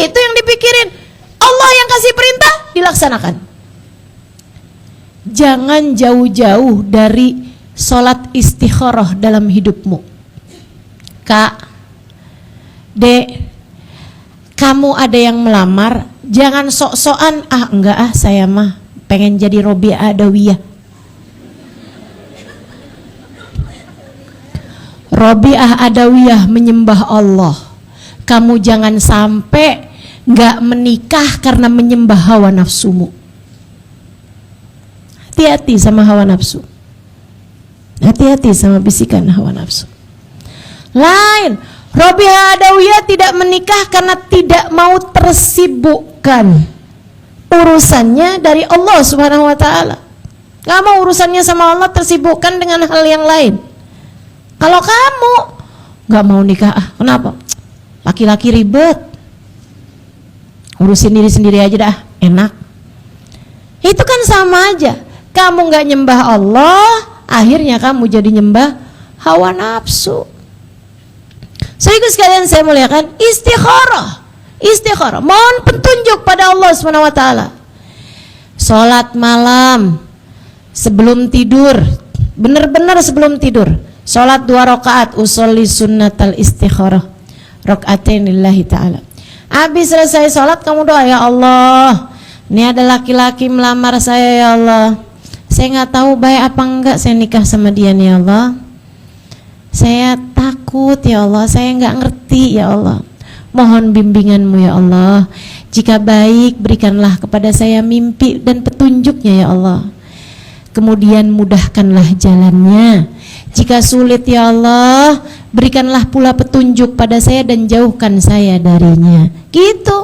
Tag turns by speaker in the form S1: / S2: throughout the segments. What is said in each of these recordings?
S1: itu yang dipikirin. Allah yang kasih perintah, dilaksanakan. Jangan jauh-jauh dari sholat istikharah dalam hidupmu. Kak, Dek, kamu ada yang melamar, jangan sok-sokan, enggak saya mah pengen jadi Robiah Adawiyah. Robiah Adawiyah menyembah Allah. Kamu jangan sampai nggak menikah karena menyembah hawa nafsumu. Hati-hati sama hawa nafsu. Hati-hati sama bisikan hawa nafsu. Lain, Robiah Adawiyah tidak menikah karena tidak mau tersibukkan urusannya dari Allah Subhanahu wa taala. Gak mau urusannya sama Allah tersibukkan dengan hal yang lain. Kalau kamu gak mau nikah, kenapa? Laki-laki ribet. Urusin diri sendiri aja dah, enak. Itu kan sama aja. Kamu gak nyembah Allah, akhirnya kamu jadi nyembah hawa nafsu. Saudara sekalian saya muliakan, istikharah, mohon petunjuk pada Allah SWT. Salat malam sebelum tidur, benar-benar sebelum tidur, salat 2 rakaat, usolli sunnatal istikharah, rakaatain lillahi ta'ala. Habis selesai salat kamu doa, ya Allah, ini ada laki-laki melamar saya ya Allah, saya nggak tahu baik apa enggak saya nikah sama dia nih ya Allah, saya takut ya Allah, saya nggak ngerti ya Allah, mohon bimbinganmu ya Allah, jika baik berikanlah kepada saya mimpi dan petunjuknya ya Allah, kemudian mudahkanlah jalannya, jika sulit ya Allah berikanlah pula petunjuk pada saya dan jauhkan saya darinya. Gitu.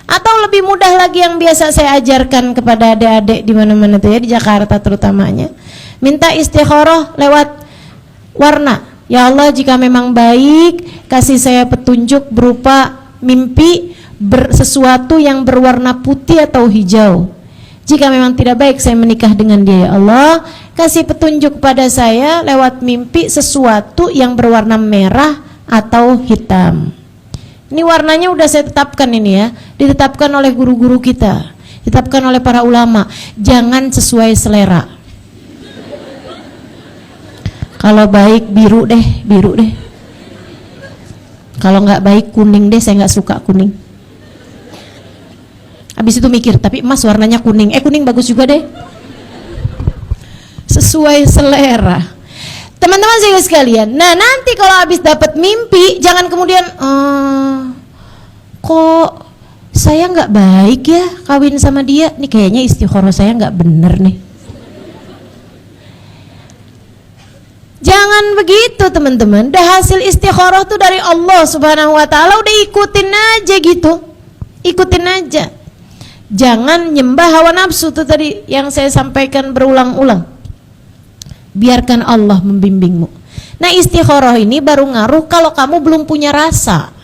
S1: Atau lebih mudah lagi yang biasa saya ajarkan kepada adik-adik di mana-mana tuh ya, di Jakarta terutamanya. Minta istikharah lewat warna. Ya Allah, jika memang baik, kasih saya petunjuk berupa mimpi sesuatu yang berwarna putih atau hijau. Jika memang tidak baik saya menikah dengan dia ya Allah, kasih petunjuk pada saya lewat mimpi sesuatu yang berwarna merah atau hitam. Ini warnanya udah saya tetapkan ini ya, ditetapkan oleh guru-guru kita, ditetapkan oleh para ulama. Jangan sesuai selera. Kalau baik biru deh. Kalau nggak baik kuning deh, saya nggak suka kuning. Habis itu mikir, tapi emas warnanya kuning. Kuning bagus juga deh. Sesuai selera. Teman-teman saya sekalian, nah nanti kalau habis dapat mimpi, jangan kemudian kok saya nggak baik ya kawin sama dia, nih kayaknya istikharah saya nggak bener nih. Jangan begitu teman-teman. Dah hasil istikharah tuh dari Allah Subhanahu wa taala, udah ikutin aja gitu. Ikutin aja. Jangan nyembah hawa nafsu tuh tadi yang saya sampaikan berulang-ulang. Biarkan Allah membimbingmu. Nah istikharah ini baru ngaruh kalau kamu belum punya rasa.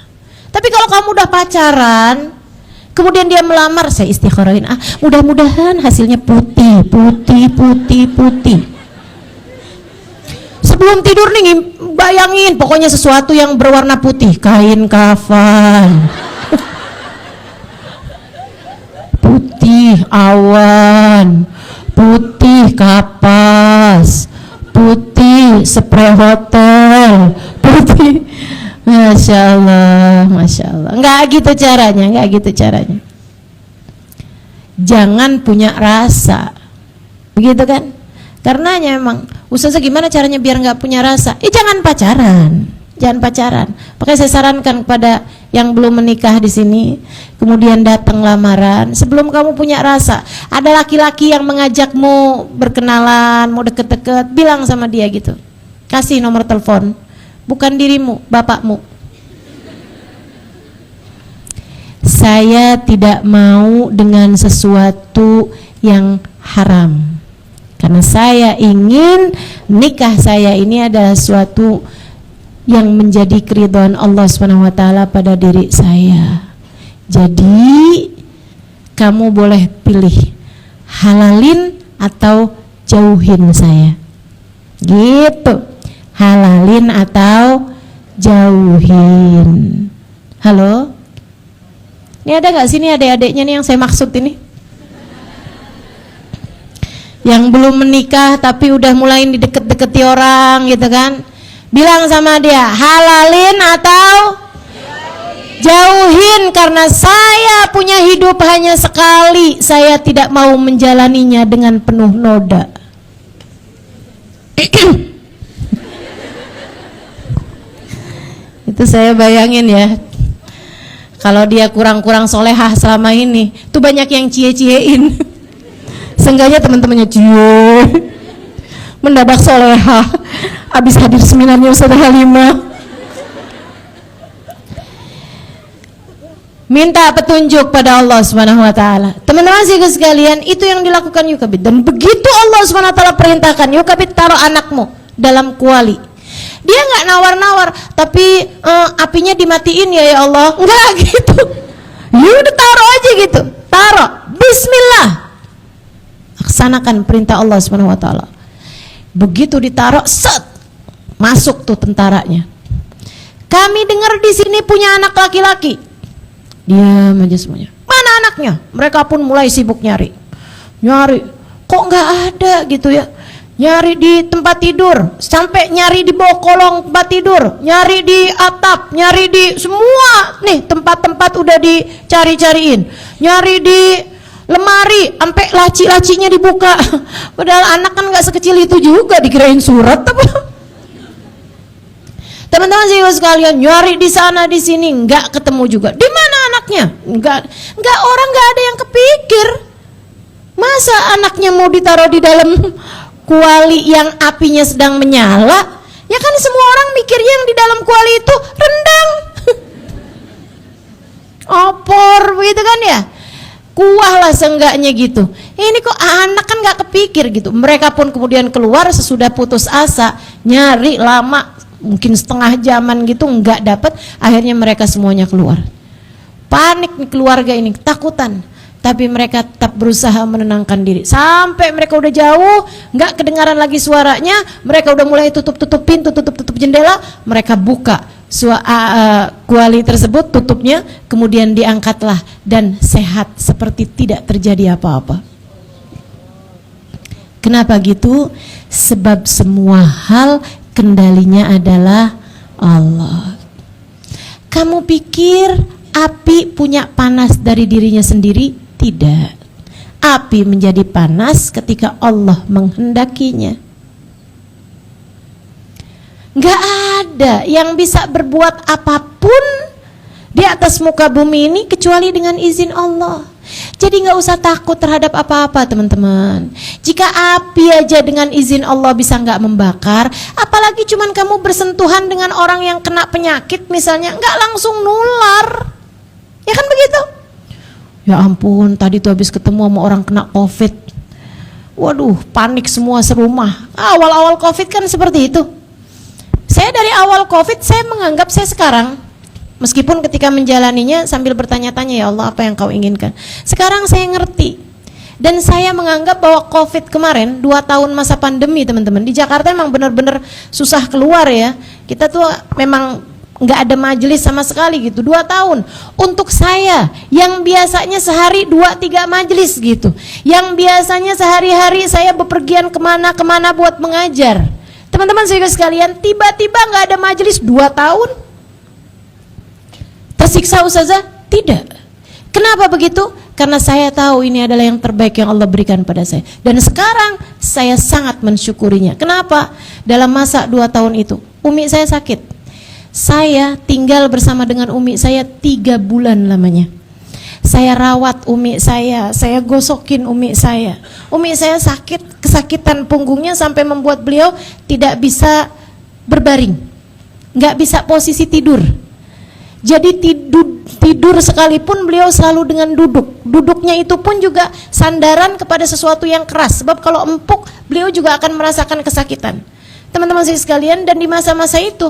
S1: Tapi kalau kamu udah pacaran, kemudian dia melamar, saya istikharahin, mudah-mudahan hasilnya putih. Sebelum tidur nih bayangin pokoknya sesuatu yang berwarna putih, kain kafan, putih awan, putih kapas, putih spray hotel, putih. Masya Allah. Enggak gitu caranya. Jangan punya rasa, begitu kan? Karenanya memang Ustazah gimana caranya biar nggak punya rasa? Jangan pacaran. Makanya saya sarankan kepada yang belum menikah di sini, kemudian datang lamaran, sebelum kamu punya rasa, ada laki-laki yang mengajakmu berkenalan, mau deket-deket, bilang sama dia gitu, kasih nomor telepon, bukan dirimu, bapakmu. Saya tidak mau dengan sesuatu yang haram, karena saya ingin nikah saya ini adalah suatu yang menjadi keridhaan Allah SWT pada diri saya. Jadi kamu boleh pilih halalin atau jauhin saya, gitu. Halalin atau jauhin. Halo? Ini ada nggak sini adik-adiknya nih yang saya maksud ini? Yang belum menikah tapi udah mulai dideket-deketi orang gitu kan? Bilang sama dia, halalin atau jauhin, karena saya punya hidup hanya sekali, saya tidak mau menjalaninya dengan penuh noda. Itu saya bayangin ya, kalau dia kurang-kurang solehah selama ini, tuh banyak yang cie-ciein. Seenggaknya teman-temannya cie, mendadak solehah, abis hadir seminarnya Ustaz Halimah. Minta petunjuk pada Allah Subhanahu wa taala. Teman-teman sekalian, itu yang dilakukan Yukabid. Dan begitu Allah Subhanahu wa taala perintahkan, Yukabid taruh anakmu dalam kuali. Dia nggak nawar-nawar, tapi apinya dimatiin ya Allah. Enggak gitu. Ya udah taruh aja gitu. Taruh. Bismillah. Laksanakan perintah Allah Subhanahu wa taala. Begitu ditaruh, set, masuk tuh tentaranya. Kami dengar di sini punya anak laki-laki. Diam aja semuanya. Mana anaknya? Mereka pun mulai sibuk nyari. Kok nggak ada gitu ya? Nyari di tempat tidur, sampai nyari di bawah kolong tempat tidur, nyari di atap, nyari di semua nih tempat-tempat udah dicari-cariin. Nyari di lemari, sampai laci-lacinya dibuka. Padahal anak kan nggak sekecil itu juga, dikirain surat apa? Teman-teman sekalian, nyari di sana di sini nggak ketemu juga. Di mana anaknya? Nggak orang nggak ada yang kepikir. Masa anaknya mau ditaruh di dalam kuali yang apinya sedang menyala? Ya kan semua orang mikirnya yang di dalam kuali itu rendang, opor, begitu kan ya? Kuah lah seenggaknya gitu. Ini kok anak kan nggak kepikir gitu. Mereka pun kemudian keluar sesudah putus asa, nyari lama, mungkin setengah jaman gitu nggak dapat. Akhirnya mereka semuanya keluar. Panik nih keluarga ini, ketakutan. Tapi mereka tetap berusaha menenangkan diri. Sampai mereka udah jauh, nggak kedengaran lagi suaranya. Mereka udah mulai tutup pintu, tutup jendela. Mereka buka kuali tersebut, tutupnya, kemudian diangkatlah dan sehat seperti tidak terjadi apa-apa. Kenapa gitu? Sebab semua hal kendalinya adalah Allah. Kamu pikir api punya panas dari dirinya sendiri? Tidak. Api menjadi panas ketika Allah menghendakinya. Gak ada yang bisa berbuat apapun di atas muka bumi ini kecuali dengan izin Allah. Jadi gak usah takut terhadap apa-apa teman-teman. Jika api aja dengan izin Allah bisa gak membakar, apalagi cuman kamu bersentuhan dengan orang yang kena penyakit misalnya, gak langsung nular. Ya kan begitu? Ya ampun, tadi tuh habis ketemu sama orang kena COVID. Waduh, panik semua serumah. Awal-awal COVID kan seperti itu. Saya dari awal COVID, saya menganggap saya sekarang, meskipun ketika menjalaninya sambil bertanya-tanya, ya Allah apa yang kau inginkan. Sekarang saya ngerti. Dan saya menganggap bahwa COVID kemarin, 2 tahun masa pandemi teman-teman, di Jakarta memang benar-benar susah keluar ya. Kita tuh memang nggak ada majelis sama sekali gitu, 2 tahun. Untuk saya yang biasanya sehari 2-3 majelis gitu, yang biasanya sehari-hari saya bepergian kemana-kemana buat mengajar, teman-teman sekalian, tiba-tiba nggak ada majelis 2 tahun. Tersiksa ustazah? Tidak. Kenapa begitu? Karena saya tahu ini adalah yang terbaik yang Allah berikan pada saya. Dan sekarang saya sangat mensyukurinya. Kenapa? Dalam masa 2 tahun itu umi saya sakit. Saya tinggal bersama dengan umi saya 3 bulan lamanya. Saya rawat umi saya gosokin umi saya. Umi saya sakit, kesakitan punggungnya sampai membuat beliau tidak bisa berbaring, nggak bisa posisi tidur. Jadi tidur sekalipun beliau selalu dengan duduk. Duduknya itu pun juga sandaran kepada sesuatu yang keras. Sebab kalau empuk beliau juga akan merasakan kesakitan. Teman-teman sekalian, dan di masa-masa itu